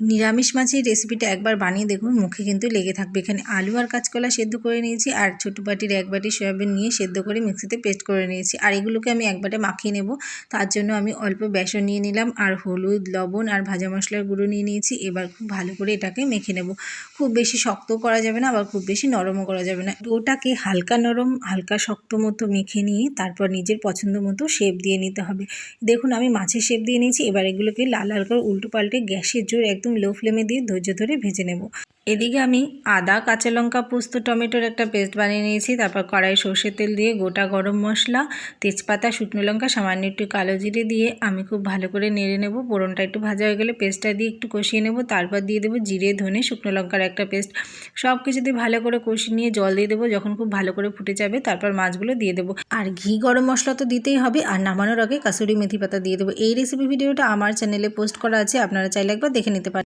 নিরামিষ মাছের রেসিপিটা একবার বানিয়ে দেখুন, মুখে কিন্তু লেগে থাকবে। এখানে আলু আর কাঁচকলা সেদ্ধ করে নিয়েছি, আর ছোটো বাটির 1 বাটি সয়াবিন নিয়ে সেদ্ধ করে মিক্সিতে পেস্ট করে নিয়েছি। আর এগুলোকে আমি একবারে মাখিয়ে নেব। তার জন্য আমি অল্প বেসন নিয়ে নিলাম, আর হলুদ, লবণ আর ভাজা মশলার গুঁড়ো নিয়ে নিয়েছি। এবার খুব ভালো করে এটাকে মেখে নেব। খুব বেশি শক্ত করা যাবে না, আবার খুব বেশি নরমও করা যাবে না। ওটাকে হালকা নরম হালকা শক্ত মতো মেখে নিয়ে তারপর নিজের পছন্দ মতো শেপ দিয়ে নিতে হবে। দেখুন আমি মাছের শেপ দিয়ে নিয়েছি। এবার এগুলোকে লাল লাল করে উল্টো পাল্টে গ্যাসের জোর একদম লো ফ্লেমে দিয়ে ধৈর্য ধরে ভেজে নেব। এদিকে আমি আদা, কাঁচা লঙ্কা, পোস্ত, টমেটোর একটা পেস্ট বানিয়ে নিয়েছি। তারপর কড়াই সর্ষের তেল দিয়ে গোটা গরম মশলা, তেজপাতা, শুকনো লঙ্কা, সামান্য একটু কালো জিরে দিয়ে আমি খুব ভালো করে নেড়ে নেব। ফোড়নটা একটু ভাজা হয়ে গেলে পেস্টটা দিয়ে একটু কষিয়ে নেব। তারপর দিয়ে দেবো জিরে, ধনে, শুকনো লঙ্কার একটা পেস্ট। সব কিছু দিয়ে ভালো করে কষিয়ে নিয়ে জল দিয়ে দেবো। যখন খুব ভালো করে ফুটে যাবে তারপর মাছগুলো দিয়ে দেবো। আর ঘি গরম মশলা তো দিতেই হবে, আর নামানোর আগে কাসুরি মেথি পাতা দিয়ে দেবো। এই রেসিপি ভিডিওটা আমার চ্যানেলে পোস্ট করা আছে, আপনারা চাইলে একবার দেখে নিতে পারেন।